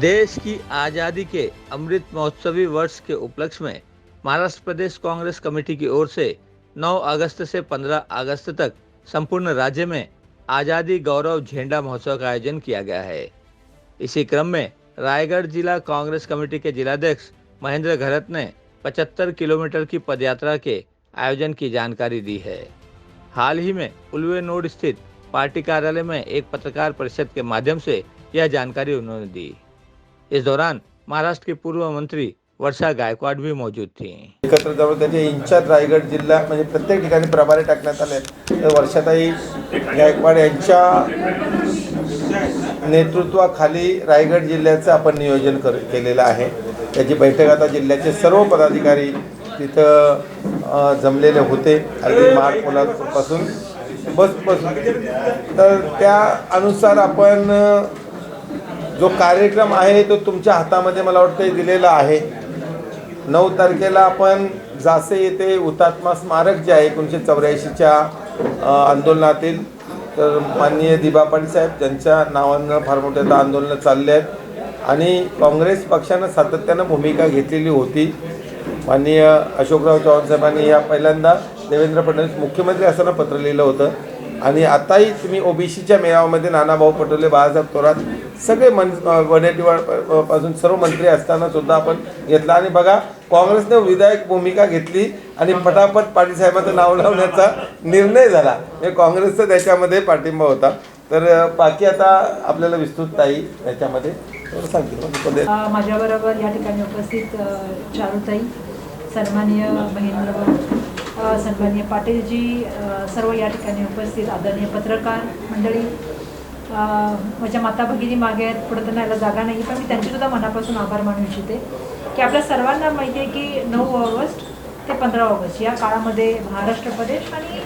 देश की आज़ादी के अमृत महोत्सवी वर्ष के उपलक्ष्य में महाराष्ट्र प्रदेश कांग्रेस कमेटी की ओर से 9 अगस्त से 15 अगस्त तक संपूर्ण राज्य में आज़ादी गौरव झंडा महोत्सव का आयोजन किया गया है। इसी क्रम में रायगढ़ जिला कांग्रेस कमेटी के जिलाध्यक्ष महेंद्र घरत ने 75 किलोमीटर की पदयात्रा के आयोजन की जानकारी दी है। हाल ही में उल्वे नोड स्थित पार्टी कार्यालय में एक पत्रकार परिषद के माध्यम से यह जानकारी उन्होंने दी। इस दौरान महाराष्ट्र की पूर्व मंत्री वर्षा गायकवाड भी मौजूद थी। एकत्र जवळ त्याचे इंचार्ज रायगड जिल्हा म्हणजे प्रत्येक ठिकाणी प्रभारी टाकण्यात आले। तर वर्षाताई गायकवाड यांच्या नेतृत्वाखाली रायगड जिल्ह्याचं आपण नियोजन केलेलं आहे। त्याची बैठक आता जिल्ह्याचे सर्व पदाधिकारी तिथं जमलेले होते अगदी मार्च पासून बसपासून। तर त्या अनुसार आपण जो कार्यक्रम आहे तो तुमच्या हातामध्ये मला वाटतं दिलेला आहे। 9 तारखेला आपण जासे येथे हुतात्मा स्मारक जे आहे 1984च्या आंदोलनातील तर माननीय दिबा पाटील साहेब त्यांच्या नावानं फार मोठे आंदोलन चालले आहेत आणि काँग्रेस पक्षाने सातत्याने भूमिका घेतलेली होती। माननीय अशोकराव चव्हाण साहेबांनी या पहिल्यांदा देवेंद्र फडणवीस मुख्यमंत्री असताना पत्र लिहिलं होतं आणि आताही तुम्ही ओबीसीच्या मेळाव्यामध्ये नानाभाऊ पटोले, बाळासाहेब थोरात सगळे वडेट्टीवारपासून सर्व मंत्री असताना सुद्धा आपण घेतला आणि बघा काँग्रेसने विधायक भूमिका घेतली आणि फटाफट पाटील साहेबांचं नाव लावण्याचा निर्णय झाला। म्हणजे काँग्रेसचा त्याच्यामध्ये पाठिंबा होता। तर बाकी आता आपल्याला विस्तृतताई याच्यामध्ये सांगतील। माझ्याबरोबर या ठिकाणी उपस्थित चारुताई, सन्माननीय महेंद्र, सन्माननीय पाटीलजी, सर्व या ठिकाणी उपस्थित आदरणीय पत्रकार मंडळी, माझ्या माता भगिनी मागे आहेत, पुढे त्यांना यायला जागा नाही, पण मी त्यांचेसुद्धा मनापासून आभार मानू इच्छिते की आपल्या सर्वांना माहिती आहे की 9 ऑगस्ट ते 15 ऑगस्ट या काळामध्ये महाराष्ट्र प्रदेश आणि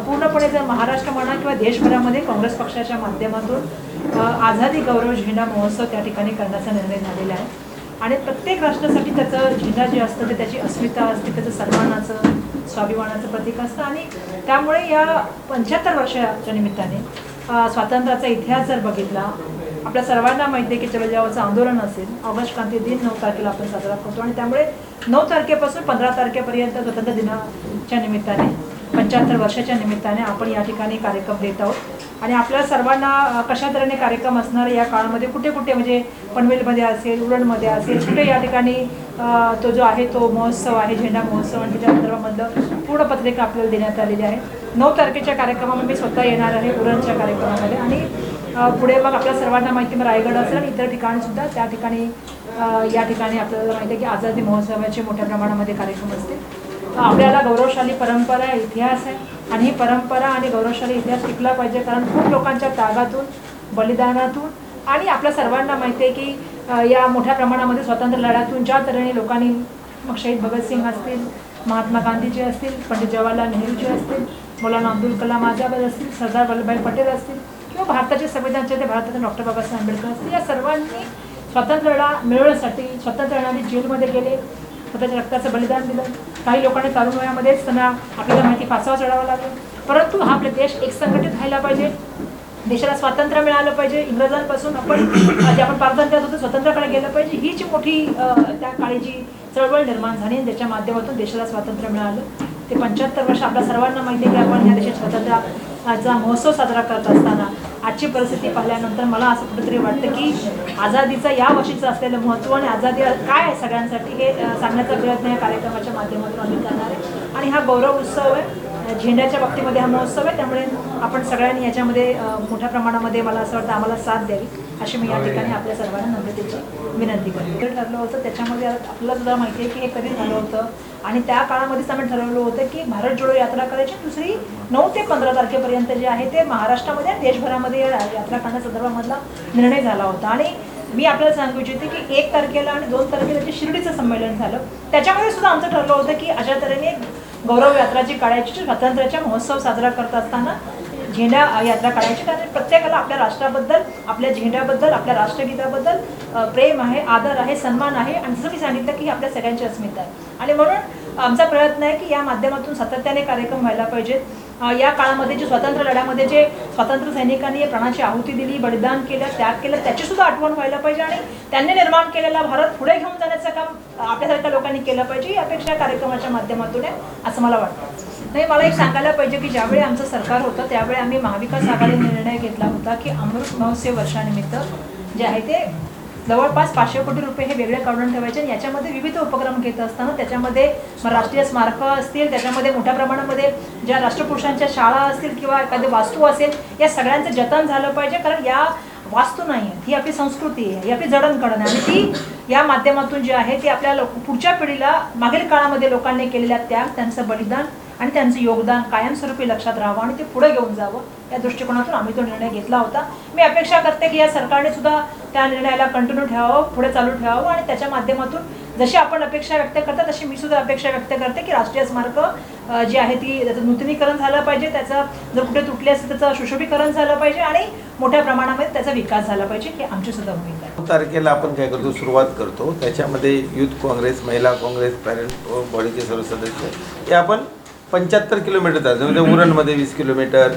पूर्णपणे जर महाराष्ट्र म्हणा किंवा देशभरामध्ये काँग्रेस पक्षाच्या माध्यमातून आझादी गौरव झेंडा महोत्सव त्या ठिकाणी करण्याचा निर्णय झालेला आहे आणि प्रत्येक राष्ट्रासाठी त्याचं झेंडा जे असतं ते त्याची अस्मिता असते, त्याचं सन्मानाचं स्वाभिमानाचं प्रतीक असतं आणि त्यामुळे या 75 वर्षाच्या निमित्ताने स्वातंत्र्याचा इतिहास जर बघितला, आपल्या सर्वांना माहिती आहे की चलो जाओचं आंदोलन असेल, ऑगस्ट क्रांती दिन 9 तारखेला आपण साजरा करतो आणि त्यामुळे 9 तारखेपासून 15 तारखेपर्यंत स्वातंत्र्य दिनाच्या निमित्ताने 75 वर्षाच्या निमित्ताने आपण या ठिकाणी कार्यक्रम देत आहोत आणि आपल्या सर्वांना कशा तऱ्हेने कार्यक्रम असणार या काळामध्ये कुठे कुठे म्हणजे पनवेलमध्ये असेल, उरणमध्ये असेल, कुठे या ठिकाणी तो जो आहे तो महोत्सव आहे झेंडा महोत्सव आणि त्याच्या संदर्भामधलं पूर्ण पत्रिका आपल्याला देण्यात आलेली आहे। 9 तारखेच्या कार्यक्रमामध्ये मी स्वतः येणार आहे उरणच्या कार्यक्रमामध्ये आणि पुढे मग आपल्या सर्वांना माहिती मग रायगड असेल आणि इतर ठिकाणीसुद्धा त्या ठिकाणी या ठिकाणी आपल्याला माहिती आहे की आझादी महोत्सवाचे मोठ्या प्रमाणामध्ये कार्यक्रम असतील। आपल्याला गौरवशाली परंपरा आहे, इतिहास आहे आणि ही परंपरा आणि गौरवशाली इतिहास टिकला पाहिजे कारण खूप लोकांच्या त्यागातून, बलिदानातून आणि आपल्या सर्वांना माहिती आहे की या मोठ्या प्रमाणामध्ये स्वातंत्र्य लढ्यातून ज्या तऱ्हेने लोकांनी मग शहीद भगतसिंग असतील, महात्मा गांधीजी असतील, पंडित जवाहरलाल नेहरूजी असतील, मौलाना अब्दुल कलाम आझाद असतील, सरदार वल्लभभाई पटेल असतील किंवा भारताचे संविधानचे ते भारताचे डॉक्टर बाबासाहेब आंबेडकर असतील, या सर्वांनी स्वातंत्र्य लढा मिळवण्यासाठी स्वातंत्र्य लढ्याने जेलमध्ये गेले, स्वतःच्या रक्ताचं बलिदान दिलं। काही लोकांनी तरुण वयामध्येच त्यांना आपल्याला माहिती फासावा चढावा लागला, परंतु हा आपला देश एक संघटित व्हायला पाहिजे, देशाला स्वातंत्र्य मिळालं पाहिजे, इंग्रजांपासून आपण जे आपण पारतंत्र्यात होतो स्वतंत्र्याकडे गेलं पाहिजे, हीच मोठी त्या काळी जी चळवळ निर्माण झाली आणि त्याच्या माध्यमातून देशाला स्वातंत्र्य मिळालं। ते 75 वर्ष आपल्या सर्वांना माहिती आहे की आपण या देशात स्वातंत्र्याचा महोत्सव साजरा करत असताना आजची परिस्थिती पाहिल्यानंतर मला असं कुठेतरी वाटतं की आझादीचा या वर्षीचं असलेलं महत्त्व आणि आझादी काय आहे सगळ्यांसाठी हे सांगण्याचा प्रयत्न या कार्यक्रमाच्या माध्यमातून आम्ही करणार आहे आणि हा गौरव उत्सव आहे, झेंड्याच्या बाबतीमध्ये हा महोत्सव आहे, त्यामुळे आपण सगळ्यांनी याच्यामध्ये मोठ्या प्रमाणामध्ये मला असं वाटतं आम्हाला साथ द्यावी अशी मी या ठिकाणी आपल्या सर्वांना नम्रतेची विनंती करते। ठरलं होतं त्याच्यामध्ये आपल्याला सुद्धा माहिती आहे की हे कधी झालं होतं आणि त्या काळामध्येच आम्ही ठरवलं होतं की भारत जोडो यात्रा करायची, दुसरी 9 ते 15 तारखेपर्यंत जे आहे ते महाराष्ट्रामध्ये देशभरामध्ये यात्रा करण्यासंदर्भामधला निर्णय झाला होता आणि मी आपल्याला सांगू इच्छिते की 1 तारखेला आणि 2 तारखेला जे शिर्डीचं संमेलन झालं त्याच्यामध्ये सुद्धा आमचं ठरलं होतं की अशा तऱ्हेने गौरव यात्रा जी काढायची, स्वातंत्र्याचा महोत्सव साजरा करत असताना झेंडा यात्रा काढायची, कारण प्रत्येकाला आपल्या राष्ट्राबद्दल, आपल्या झेंड्याबद्दल, आपल्या राष्ट्रगीताबद्दल प्रेम आहे, आदर आहे, सन्मान आहे आणि जसं मी सांगितलं की आपल्या सगळ्यांची अस्मिता आहे आणि म्हणून आमचा प्रयत्न आहे की या माध्यमातून सातत्याने कार्यक्रम व्हायला पाहिजेत. या काळामध्ये जे स्वातंत्र्य लढ्यामध्ये जे स्वातंत्र्य सैनिकांनी प्राणाची आहुती दिली, बलिदान केलं, त्याग केलं, त्याची सुद्धा आठवण व्हायला पाहिजे आणि त्यांनी निर्माण केलेला भारत पुढे घेऊन जाण्याचं काम आपल्यासारख्या लोकांनी केलं पाहिजे. ही अपेक्षा कार्यक्रमाच्या माध्यमातून आहे असं मला वाटतं. नाही, मला एक सांगायला पाहिजे की ज्यावेळी आमचं सरकार होतं त्यावेळी आम्ही महाविकास आघाडीने निर्णय घेतला होता की अमृत महोत्सव वर्षानिमित्त जे आहे ते जवळपास 500 कोटी रुपये हे वेगळे काढून ठेवायचे आणि याच्यामध्ये विविध उपक्रम घेत असताना त्याच्यामध्ये राष्ट्रीय स्मारकं असतील, त्याच्यामध्ये मोठ्या प्रमाणामध्ये ज्या राष्ट्रपुरुषांच्या शाळा असतील किंवा एखादी वास्तू असेल, या सगळ्यांचं जतन झालं पाहिजे. कारण या वास्तू नाही आहे, ही आपली संस्कृती आहे, ही आपली जडणघडण आहे आणि ती या माध्यमातून जे आहे ते आपल्या पुढच्या पिढीला मागील काळामध्ये लोकांनी केलेल्या त्याग, त्यांचं बलिदान आणि त्यांचं योगदान कायमस्वरूपी लक्षात राहावं आणि ते पुढे घेऊन जावं या दृष्टिकोनातून आम्ही तो निर्णय घेतला होता. मी अपेक्षा करते की या सरकारने सुद्धा त्या निर्णयाला कंटिन्यू ठेवावं, पुढे चालू ठेवावं आणि त्याच्या माध्यमातून जशी आपण अपेक्षा व्यक्त करता तशी मी सुद्धा अपेक्षा व्यक्त करते की राष्ट्रीय स्मारकं जी आहे ती त्याचं नूतनीकरण झालं पाहिजे, त्याचं जर कुठे तुटले असेल त्याचं सुशोभीकरण झालं पाहिजे आणि मोठ्या प्रमाणामध्ये त्याचा विकास झाला पाहिजे. ही आमची सुद्धा भूमिका आहे. 9 तारखेला आपण काय करतो, सुरुवात करतो. त्याच्यामध्ये युथ काँग्रेस, महिला काँग्रेस, पॅरेंट बॉडीचे सर्व सदस्य हे आपण 75 किलोमीटर चालतो. म्हणजे उरणमध्ये 20 किलोमीटर,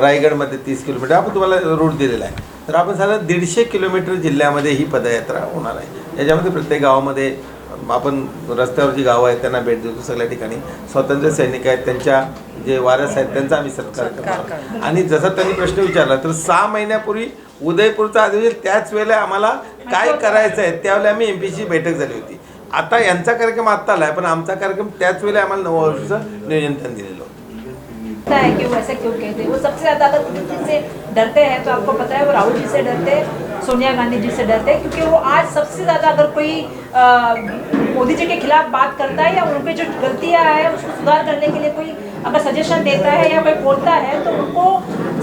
रायगडमध्ये 30 किलोमीटर आपण तुम्हाला रूट दिलेला आहे. तर आपण साधारण 150 किलोमीटर जिल्ह्यामध्ये ही पदयात्रा होणार आहे. याच्यामध्ये प्रत्येक गावामध्ये आपण रस्त्यावर जी गावं आहेत त्यांना भेट देतो. सगळ्या ठिकाणी स्वातंत्र्य सैनिक आहेत, त्यांच्या जे वारस आहेत त्यांचा आम्ही सत्कार करतो. आणि जसा त्यांनी प्रश्न विचारला तर 6 महिन्यापूर्वी उदयपूरचा अधिवेशन त्याच वेळेला आम्हाला काय करायचं आहे त्यावेळेला आम्ही MPची बैठक झाली होती. आता यांचा कार्यक्रम आत्ता आला आहे, पण आमचा कार्यक्रम त्याच वेळेला आम्हाला 9 वर्षाचं नियोजन त्यांनी दिलेलं होतं. है कि वो ऐसे क्यों कहते हैं? वो सबसे ज़्यादा अगर किसी से डरते हैं तो आपको पता है वो राहुल जी से डरते हैं, सोनिया गांधी जी से डरते हैं, क्योंकि वो आज सबसे ज़्यादा अगर कोई मोदी जी के खिलाफ बात करता है या उनकी जो गलतियां हैं उसको सुधार करने के लिए कोई अगर सजेशन देता है या कोई बोलता है तो उनको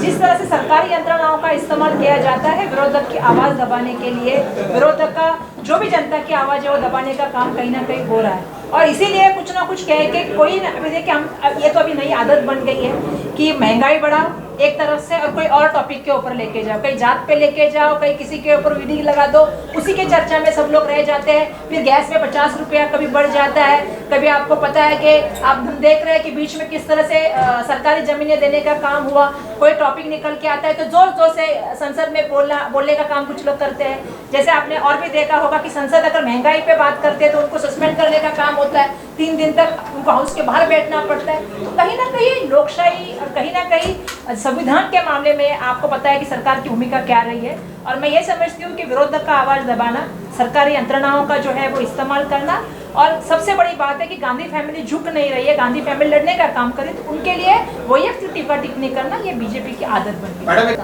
जिस तरह से सरकारी यंत्रणाओं का इस्तेमाल किया जाता है विरोधक की आवाज़ दबाने के लिए, विरोधक का जो भी जनता की आवाज़ है वो दबाने का काम कहीं ना कहीं हो रहा है. और इसीलिए कुछ ना कुछ कह के कोई अभी देखिए हम ये तो अभी नई आदत बन गई है कि महंगाई बढ़ाओ एक तरफ से और कोई और टॉपिक के ऊपर लेके जाओ, कहीं जात पे लेके जाओ, कहीं किसी के ऊपर वीडियो लगा दो, उसी के चर्चा में सब लोग रह जाते हैं. फिर गैस में 50 रुपया कभी बढ़ जाता है, कभी आपको पता है कि आप देख रहे हैं कि बीच में किस तरह से सरकारी जमीनें देने का काम हुआ, कोई टॉपिक निकल के आता है तो जोर जोर से संसद में बोलने का काम कुछ लोग करते हैं. जैसे आपने और भी देखा होगा कि संसद अगर महंगाई पे बात करते हैं तो उनको सस्पेंड करने का काम होता है, 3 दिन तक उनको हाउस के बाहर बैठना पड़ता है. तो कहीं ना कहीं लोकशाही और कहीं ना कहीं संविधान के मामले में आपको पता है कि सरकार की भूमिका क्या रही है. और मैं ये समझती हूँ कि विरोधक का आवाज़ दबाना, सरकारी यंत्रणाओं का जो है वो इस्तेमाल करना, और सबसे बड़ी बात है कि गांधी फैमिली झुक नहीं रही है, गांधी फैमिली लड़ने का काम करी तो उनके लिए वैयक्तिक टीका टिप्पणी करना ये बीजेपी की आदत बन गई.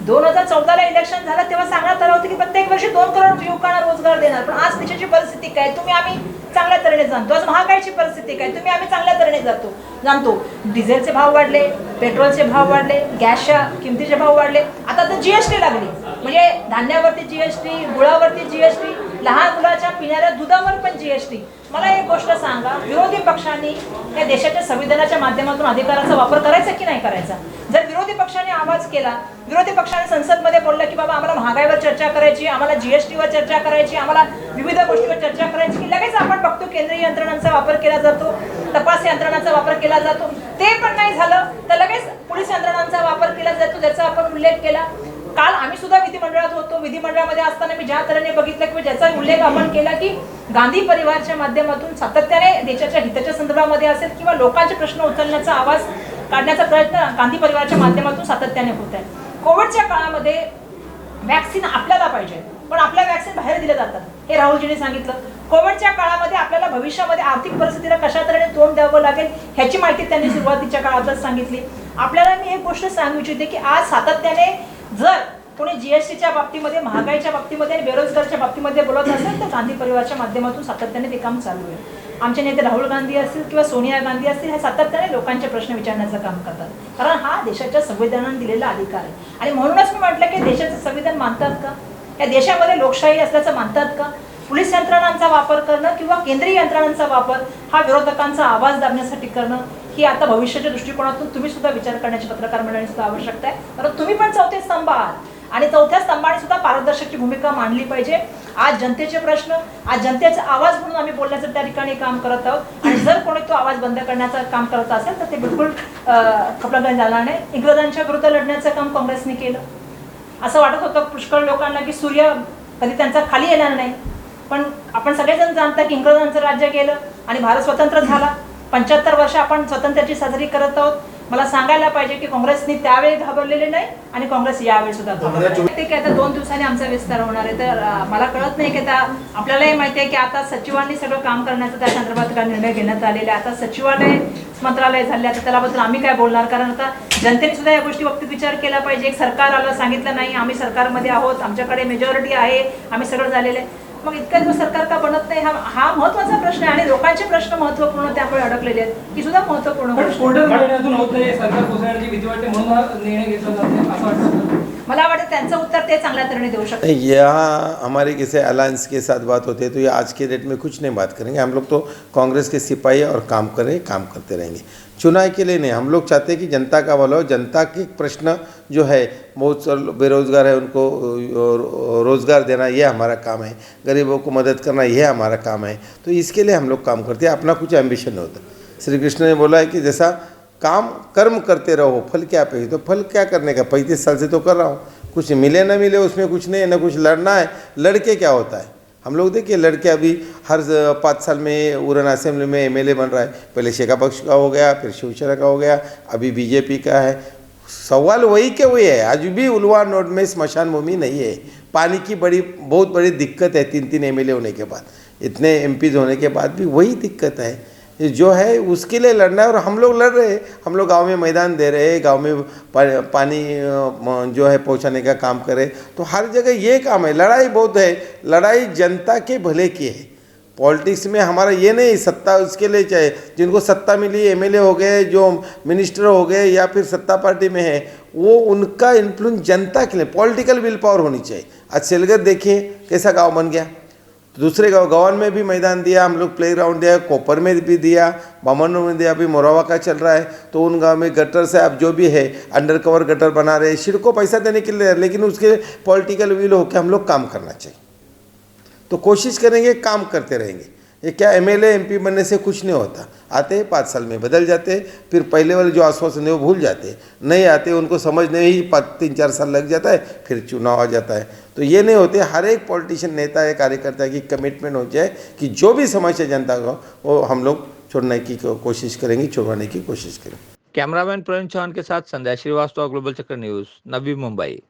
2014ला इलेक्शन झालं तेव्हा सांगण्यात आलं होतं की प्रत्येक वर्षी 2 करोड युवकांना रोजगार देणार, पण आज देशाची परिस्थिती काय तुम्ही आम्ही चांगल्या तऱ्हेने जाणतो. आज महागाईची परिस्थिती काय तुम्ही आम्ही चांगल्या तऱ्हेने जाणतो. डिझेलचे भाव वाढले, पेट्रोलचे भाव वाढले, गॅसच्या किमतीचे भाव वाढले, आता तर GST लागली, म्हणजे धान्यावरती GST, गुळावरती GST, लहान मुलाच्या पिणाऱ्या दुधावर पण GST. मला एक गोष्ट सांगा, विरोधी पक्षांनी या देशाच्या संविधानाच्या माध्यमातून अधिकाराचा वापर करायचा की नाही करायचा? जर विरोधी पक्षाने आवाज केला, विरोधी पक्षाने संसदमध्ये बोललं की बाबा आम्हाला महागाईवर चर्चा करायची, आम्हाला GSTवर चर्चा करायची, आम्हाला विविध गोष्टीवर चर्चा करायची, की लगेच आपण बघतो केंद्रीय यंत्रणांचा वापर केला जातो, तपास यंत्रणांचा वापर केला जातो. ते पण नाही झालं तर लगेच पोलीस यंत्रणांचा वापर केला जातो, ज्याचा आपण उल्लेख केला. काल आम्ही सुद्धा विधिमंडळात होतो, विधिमंडळामध्ये असताना मी ज्या तऱ्हेने बघितलं किंवा ज्याचा उल्लेख आपण केला की गांधी परिवारच्या माध्यमातून सातत्याने देशाच्या हिताच्या संदर्भामध्ये असेल किंवा लोकांचे प्रश्न उचलण्याचा आवाज काढण्याचा प्रयत्न गांधी परिवारच्या माध्यमातून सातत्याने होत आहे. कोविडच्या काळामध्ये वॅक्सिन आपल्याला पाहिजे पण आपल्या वॅक्सिन बाहेर दिल्या जातात, हे राहुलजींनी सांगितलं. कोविडच्या काळामध्ये आपल्याला भविष्यामध्ये आर्थिक परिस्थितीला कशा तऱ्हेने तोंड द्यावं लागेल ह्याची माहिती त्यांनी सुरुवातीच्या काळातच सांगितली. आपल्याला मी एक गोष्ट सांगू इच्छिते की आज सातत्याने जर कोणी GSTच्या बाबतीमध्ये, महागाईच्या बाबतीमध्ये आणि बेरोजगारच्या बाबतीमध्ये बोलत असेल तर गांधी परिवारच्या माध्यमातून सातत्याने ते काम चालू आहे. आमचे नेते राहुल गांधी असतील किंवा सोनिया गांधी असतील हे सातत्याने लोकांचे प्रश्न विचारण्याचं काम करतात, कारण हा देशाच्या संविधानाने दिलेला अधिकार आहे. आणि म्हणूनच मी म्हटलं की देशाचं संविधान मानतात का, या देशामध्ये लोकशाही असल्याचं मानतात का? पोलीस यंत्रणांचा वापर करणं किंवा केंद्रीय यंत्रणांचा वापर हा विरोधकांचा आवाज दाबण्यासाठी करणं ही आता भविष्याच्या दृष्टिकोनातून तुम्ही सुद्धा विचार करण्याची पत्रकार मंडळी सुद्धा आवश्यकता आहे. कारण तुम्ही पण चौथे स्तंभ आहात. आणि चौथ्या स्तंभाने सुद्धा पारदर्शकची भूमिका मांडली पाहिजे. आज जनतेचे प्रश्न, आज जनतेचा आवाज म्हणून आम्ही बोलण्याचं त्या ठिकाणी काम करत आहोत आणि जर कोणी तो आवाज बंद करण्याचं काम करत असेल तर ते बिलकुल खपलं जाणार नाही. इंग्रजांच्या विरुद्ध लढण्याचं काम काँग्रेसने केलं. असं वाटत होतं पुष्कळ लोकांना की सूर्य कधी त्यांचा खाली येणार नाही, पण आपण सगळेजण जाणता की इंग्रजांचं राज्य गेलं आणि भारत स्वतंत्र झाला. 75 वर्ष आपण स्वातंत्र्याची साजरी करत आहोत. मला सांगायला पाहिजे की काँग्रेसने त्यावेळी घाबरलेले नाही आणि काँग्रेस यावेळी सुद्धा घाबरले. की आता 2 दिवसांनी आमचा विस्तार होणार आहे, तर मला कळत नाही की आता आपल्यालाही माहिती आहे की आता सचिवांनी सगळं काम करण्याचा त्या संदर्भात काय निर्णय घेण्यात आलेला आहे. आता सचिवालय मंत्रालय झाले, आता त्याबद्दल आम्ही काय बोलणार, कारण आता जनतेने सुद्धा या गोष्टी बाबतीत विचार केला पाहिजे. एक सरकार आलं, सांगितलं नाही आम्ही सरकारमध्ये आहोत, आमच्याकडे मेजॉरिटी आहे, आम्ही सगळं झालेलं आहे, मग इतक्या दिवस सरकार का बनत नाही, हा महत्त्वाचा प्रश्न आहे. आणि लोकांचे प्रश्न महत्त्वपूर्ण त्यामुळे अडकलेले आहेत, ही सुद्धा महत्त्वपूर्ण गोष्ट आहे. मला वाटतं त्यांचं उत्तर ते चांगल्या तऱ्हेने देऊ शकतात. यहाँ हमारे किसी अलायंस के साथ बात होती है तो ये आज के डेट में कुछ नहीं बात करेंगे. हम लोग तो कांग्रेस के सिपाही और काम करते रहेंगे. चुनाव के लिए नहीं, हम लोग चाहते हैं कि जनता का भला हो. जनता के प्रश्न जो है, बहुत बेरोजगार है उनको रोज़गार देना ये हमारा काम है, गरीबों को मदद करना ये हमारा काम है. तो इसके लिए हम लोग काम करते हैं. अपना कुछ एम्बिशन नहीं होता. श्री कृष्ण ने बोला है कि जैसा काम कर्म करते रहो, फल क्या पे, तो फल क्या करने का, 35 साल से तो कर रहा हूँ, कुछ मिले ना मिले उसमें कुछ नहीं है, ना कुछ लड़ना है. लड़के क्या होता है, हम लोग देखिए लड़के अभी हर 5 साल में उरण असेंबली में एमएलए बन रहा है. पहले शेखा पक्ष का हो गया, फिर शिवसेना का हो गया, अभी बीजेपी का है. सवाल वही के वही है. आज भी उलवार नोड में स्मशान भूमि नहीं है. पानी की बहुत बड़ी दिक्कत है. 3 एमएलए होने के बाद, इतने एमपीज होने के बाद भी वही दिक्कत है जो है. उसके लिए लड़ना है और हम लोग लड़ रहे हैं. हम लोग गांव में मैदान दे रहे हैं, गांव में पानी जो है पहुंचाने का काम करें. तो हर जगह ये काम है. लड़ाई बहुत है, लड़ाई जनता के भले की है. पॉलिटिक्स में हमारा ये नहीं सत्ता उसके लिए चाहे, जिनको सत्ता मिली, एमएलए हो गए, जो मिनिस्टर हो गए या फिर सत्ता पार्टी में है, वो उनका इन्फ्लुएंस जनता के लिए, पॉलिटिकल विल पावर होनी चाहिए. आज सेलगर देखिए कैसा गाँव बन गया. दूसरे गाँव गवान में भी मैदान दिया, हम लोग प्ले ग्राउंड दिया, कोपर में भी दिया, बामन में दिया, अभी मोरावा का चल रहा है. तो उन गांव में गटर से अब जो भी है अंडर कवर गटर बना रहे. सिर को पैसा देने के लिए, लेकिन उसके पॉलिटिकल विल होकर हम लोग काम करना चाहिए. तो कोशिश करेंगे, काम करते रहेंगे. ये क्या एमएलए एमपी बनने से कुछ नहीं होता. आते हैं 5 साल में बदल जाते हैं, फिर पहले वाले जो आश्वासन है वो भूल जाते हैं. नहीं आते, उनको समझने ही 3-4 साल लग जाता है, फिर चुनाव आ जाता है. तो ये नहीं होते. हर एक पॉलिटिशियन, नेता है, कार्यकर्ता की कमिटमेंट हो जाए कि जो भी समस्या जनता को वो हम लोग छोड़ने की कोशिश करेंगे, छुड़वाने की कोशिश करेंगे. कैमरामैन प्रवीण चौहान के साथ संध्या श्रीवास्तव, ग्लोबल चक्र न्यूज़, नवी मुंबई.